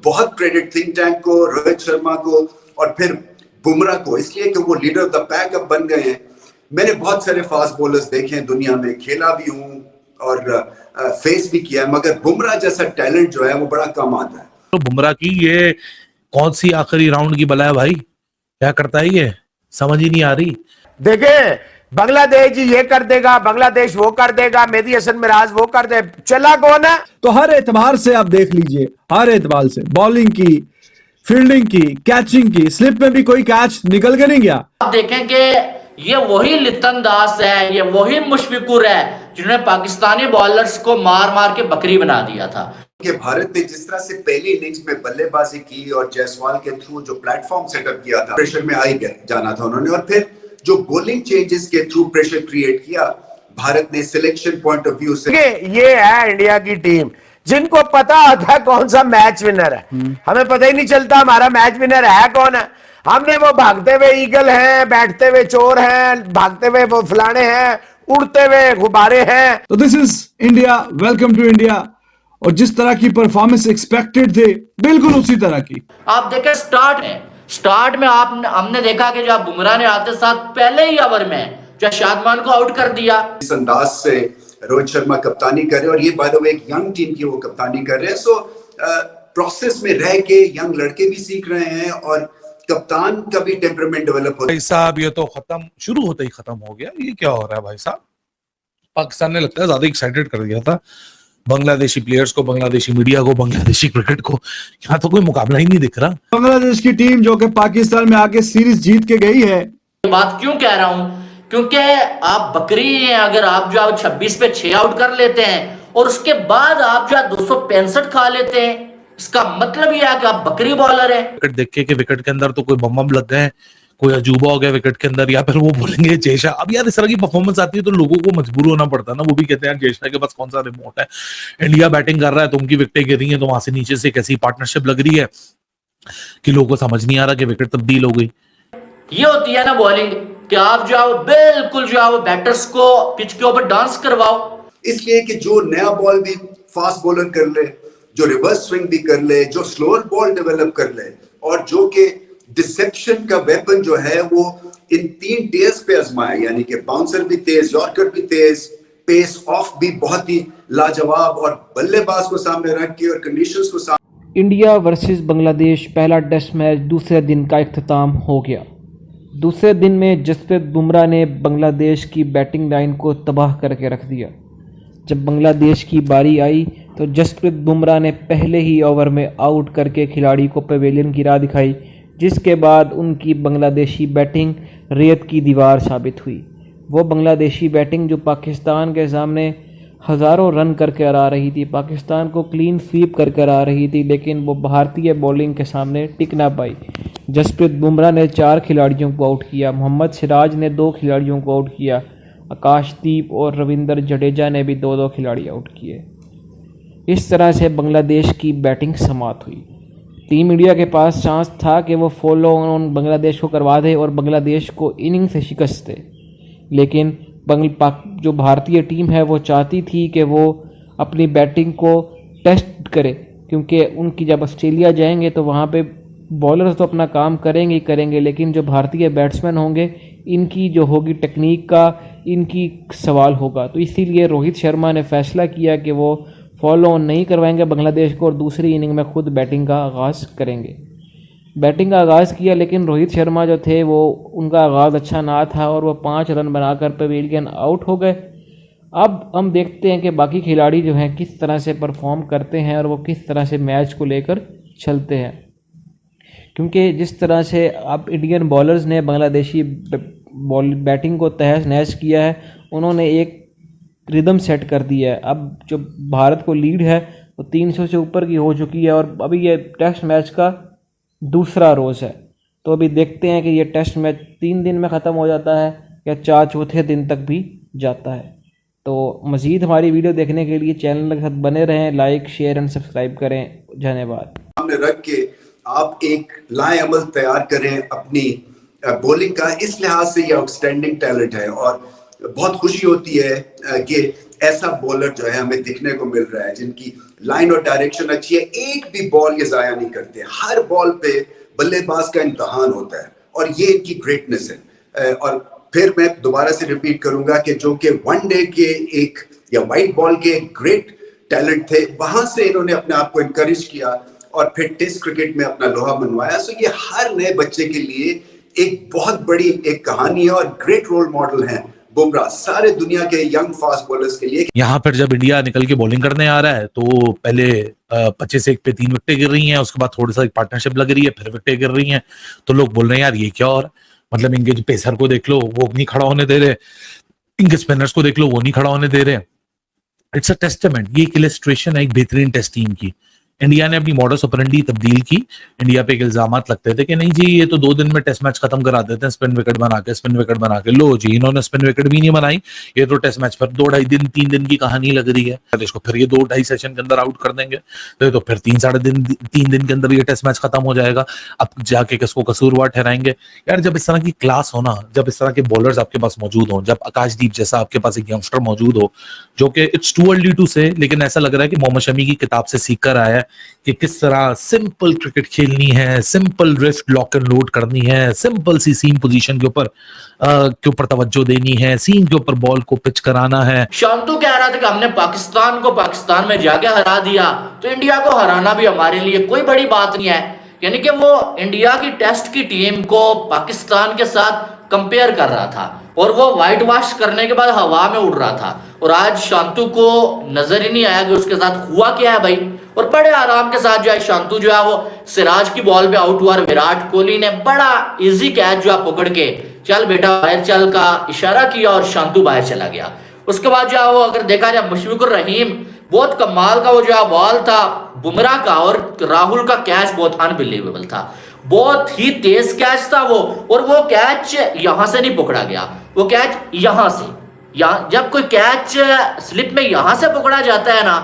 बहुत credit think tank को, रोहित शर्मा को और फिर बुमराह को, इसलिए कि वो लीडर ऑफ द पैक अब बन गए हैं। मैंने बहुत सारे फास्ट बॉलर्स देखे हैं दुनिया में, खेला भी हूँ और फेस भी किया है, मगर बुमराह जैसा टैलेंट जो है वो बड़ा कम आता है। तो बुमराह की ये कौन सी आखिरी राउंड की बला है भाई, क्या करता है ये, समझ ही नहीं आ रही। देखे बांग्लादेश ये कर देगा, बांग्लादेश वो कर देगा, मेहदी हसन मिराज वो कर दे, चला कौन है? तो हर एतबार से आप देख लीजिए, हर एतबार से बॉलिंग की, फील्डिंग की, कैचिंग की, स्लिप में भी कोई कैच निकल के नहीं गया। आप देखें कि ये वही लितन दास है, ये वही मुशफिकुर है जिन्होंने पाकिस्तानी बॉलर्स को मार मार के बकरी बना दिया था। कि भारत ने जिस तरह से पहली इनिंग्स में बल्लेबाजी की और जायसवाल के थ्रू जो प्लेटफॉर्म सेटअप किया था, प्रेशर में आ ही जाना था उन्होंने, और फिर जो बॉलिंग चेंजेस के थ्रू प्रेशर क्रिएट किया भारत ने सिलेक्शन पॉइंट ऑफ व्यू से। ये है इंडिया की टीम जिनको पता होता है कौन सा मैच विनर है। हमें पता ही नहीं चलता हमारा मैच विनर है कौन है। हमने वो भागते हुए ईगल हैं, बैठते हुए चोर हैं, भागते हुए वो फलाने हैं, उड़ते हुए गुब्बारे हैं। तो this is India, welcome to India. और जिस तरह की परफॉर्मेंस एक्सपेक्टेड थे, बिल्कुल उसी तरह की। आप देखें स्टार्ट में हमने देखा कि जब बुमराह ने आते साथ पहले ही ओवर में जो शादमान को आउट कर दिया। इस अंदाज से रोहित शर्मा कप्तानी कर रहे हैं, और ये बाय द वे एक यंग टीम की वो कप्तानी कर रहे हैं। सो प्रोसेस में रह के यंग लड़के भी सीख रहे हैं और कप्तान का भी टेम्परामेंट डेवलप होता है। भाई साहब ये तो खत्म, शुरू होते ही खत्म हो गया, ये क्या हो रहा है भाई साहब। पाकिस्तान ने लगता है ज्यादा एक्साइटेड कर दिया था बांग्लादेशी प्लेयर्स को, बांग्लादेशी मीडिया को, बांग्लादेशी क्रिकेट को। यहाँ तो कोई मुकाबला ही नहीं दिख रहा। बांग्लादेश की टीम जो कि पाकिस्तान में आके सीरीज जीत के गई है। बात क्यों कह रहा हूं, क्योंकि आप बकरी हैं। अगर आप जो 26 पे 6 आउट कर लेते हैं और उसके बाद आप जो 265 खा लेते हैं, इसका मतलब यह है कि आप बकरी बॉलर हैं। विकेट देख के विकेट के अंदर तो कोई बम लग गए, कोई अजूबा हो गया विकेट के अंदर, या फिर वो बोलेंगे जेशा। अब यार इस तरह की परफॉर्मेंस आती है तो लोगों को मजबूर होना पड़ता है ना, वो भी कहते हैं जेशा के पास कौन सा रिमोट है। इंडिया बैटिंग कर रहा है तो उनकी विकेटें गिर रही हैं, तो वहां से नीचे से कैसी पार्टनरशिप लग रही है कि लोगों को समझ नहीं आ रहा कि विकेट तब्दील हो गई। ये होती है ना बॉलिंग कि आप जाओ बिल्कुल जाओ बैटर्स को पिच के ऊपर डांस करवाओ। इसलिए कि जो नया बॉल भी फास्ट बॉलर कर ले, जो रिवर्स स्विंग भी कर ले, जो स्लोअर बॉल डेवलप कर ले, और जो कि डिसेप्शन का वेपन जो है वो इन 3 टेल्स पे आजमाए, यानी कि बाउंसर भी तेज, यॉर्कर भी तेज, पेस ऑफ भी बहुत ही लाजवाब, और बल्लेबाज को सामने रख के और कंडीशंस को सामने। इंडिया वर्सेस बांग्लादेश पहला टेस्ट मैच दूसरे दिन का इख्तिताम हो गया। दूसरे दिन में जसप्रीत बुमराह ने बांग्लादेश की बैटिंग लाइन को तबाह करके रख दिया। जब बांग्लादेश की बारी आई तो जसप्रीत बुमराह ने पहले ही ओवर में आउट करके खिलाड़ी को पवेलियन की राह दिखाई, जिसके बाद उनकी बांग्लादेशी बैटिंग रेत की दीवार साबित हुई। वो बांग्लादेशी बैटिंग जो पाकिस्तान के सामने हज़ारों रन करके आ रही थी, पाकिस्तान को क्लीन स्वीप करके आ रही थी, लेकिन वो भारतीय बॉलिंग के सामने टिक ना पाई। जसप्रीत बुमराह ने 4 खिलाड़ियों को आउट किया, मोहम्मद सिराज ने 2 खिलाड़ियों को आउट किया, आकाशदीप और रविंद्र जडेजा ने भी 2-2 खिलाड़ी आउट किए। इस तरह से बांग्लादेश की बैटिंग समाप्त हुई। टीम इंडिया के पास चांस था कि वो फॉलो ऑन बांग्लादेश को करवा दे और बांग्लादेश को इनिंग से शिकस्त दे, लेकिन जो भारतीय टीम है वो चाहती थी कि वो अपनी बैटिंग को टेस्ट करे, क्योंकि उनकी जब ऑस्ट्रेलिया जाएंगे तो वहाँ पे बॉलर्स तो अपना काम करेंगे ही करेंगे, लेकिन जो भारतीय बैट्समैन होंगे इनकी जो होगी टेक्निक का इनकी सवाल होगा। तो इसीलिए रोहित शर्मा ने फैसला किया कि वो फॉलो ऑन नहीं करवाएंगे बांग्लादेश को और दूसरी इनिंग में खुद बैटिंग का आगाज़ करेंगे। बैटिंग का आगाज़ किया, लेकिन रोहित शर्मा जो थे वो उनका आगाज़ अच्छा ना था और वो 5 रन बनाकर पवेलियन आउट हो गए। अब हम देखते हैं कि बाकी खिलाड़ी जो हैं किस तरह से परफॉर्म करते हैं और वो किस तरह से मैच को लेकर चलते हैं, क्योंकि जिस तरह से अब इंडियन बॉलर्स ने बांग्लादेशी बैटिंग को तहस नहस किया है, उन्होंने एक रिदम सेट कर दिया है। अब जो भारत को लीड है वो 300 से ऊपर की हो चुकी है और अभी ये टेस्ट मैच का दूसरा रोज़ है। तो अभी देखते हैं कि ये टेस्ट मैच 3 दिन में ख़त्म हो जाता है या 4 चौथे दिन तक भी जाता है। तो मज़ीद हमारी वीडियो देखने के लिए चैनल के साथ बने रहें, लाइक शेयर एंड सब्सक्राइब करें। धन्यवाद। सामने रख के आप एक लाएअमल तैयार करें अपनी बॉलिंग का। इस लिहाज से ये आउटस्टैंडिंग टैलेंट है और बहुत खुशी होती है कि ऐसा बॉलर जो है हमें दिखने को मिल रहा है जिनकी लाइन और डायरेक्शन अच्छी है, एक भी बॉल ये जाया नहीं करते, हर बॉल पे बल्लेबाज का इम्तहान होता है और ये इनकी ग्रेटनेस है। और फिर मैं दोबारा से रिपीट करूंगा कि जो कि वनडे के एक या वाइट बॉल के ग्रेट टैलेंट थे, वहां से इन्होंने अपने आप को इनकरेज किया और फिर टेस्ट क्रिकेट में अपना लोहा मनवाया। सो ये हर नए बच्चे के लिए एक बहुत बड़ी एक कहानी है और ग्रेट रोल मॉडल है बुमराह सारे दुनिया के यंग फास्ट बॉलर्स के लिए। यहाँ पर जब इंडिया निकल के बॉलिंग करने आ रहा है तो पहले 25 पे 3 विकेटें गिर रही हैं, उसके बाद थोड़ा सा एक पार्टनरशिप लग रही है, फिर विकेटें गिर रही हैं, तो लोग बोल रहे हैं यार ये क्या हो रहा है। मतलब इनके जो पेसर को देख लो वो नहीं खड़ा होने दे रहे, इनके स्पिनर्स को देख लो वो नहीं खड़ा होने दे रहे। इट्स अ टेस्टामेंट, ये एक इलस्ट्रेशन है एक बेहतरीन टेस्ट टीम की। इंडिया ने अपनी मॉडस ऑपरेंडी तब्दील की। इंडिया पे इल्जामात लगते थे कि नहीं जी ये तो 2 दिन में टेस्ट मैच खत्म करा देते हैं स्पिन विकेट बना के। लो जी इन्होंने स्पिन विकेट भी नहीं बनाई, ये तो टेस्ट मैच पर 2-2.5 दिन 3 दिन की कहानी लग रही है। इसको फिर ये 2-2.5 सेशन के अंदर आउट कर देंगे तो फिर 3-3.5 दिन के अंदर ये टेस्ट मैच खत्म हो जाएगा। अब जाके किसको कसूरवार ठहराएंगे यार। जब इस तरह की क्लास हो ना, जब इस तरह के बॉलर्स आपके पास मौजूद हो, जब आकाशदीप जैसा आपके पास एक यंगस्टर मौजूद हो जो कि इट्स टू अर्ली टू से, लेकिन ऐसा लग रहा है कि मोहम्मद शमी की किताब से सीख कर आया है कि किस तरह सिंपल क्रिकेट खेलनी है, simple wrist lock and load करनी है, सिंपल सी सीम पोजीशन के ऊपर तवज्जो देनी है, सीम के ऊपर बॉल को पिच कराना है। शांतु कह रहा था कि हमने पाकिस्तान को पाकिस्तान में जाके हरा दिया तो इंडिया को हराना भी हमारे लिए कोई बड़ी बात नहीं है। यानी कि वो इंडिया की टेस्ट की टीम को पाकिस्तान के साथ कंपेयर कर रहा था और वो व्हाइट वॉश करने के बाद हवा में उड़ रहा था। और आज शांतु को नजर ही नहीं आया कि उसके साथ हुआ क्या है भाई। और बड़े आराम के साथ जो है शांतु जो है वो सिराज की बॉल पे आउट हुआ और विराट कोहली ने बड़ा इजी कैच जो है पकड़ के चल बेटा बाहर चल का इशारा किया और शांतु बाहर चला गया। उसके बाद जो है वो अगर देखा जाए मुशफिकुर रहीम बहुत कमाल का वो जो है बॉल था बुमराह का, और राहुल का कैच बहुत अनबिलीवेबल था, बहुत ही तेज कैच था वो। और वो कैच यहां से नहीं पकड़ा गया, वो कैच यहां से, जब कोई कैच स्लिप में यहां से पकड़ा जाता है ना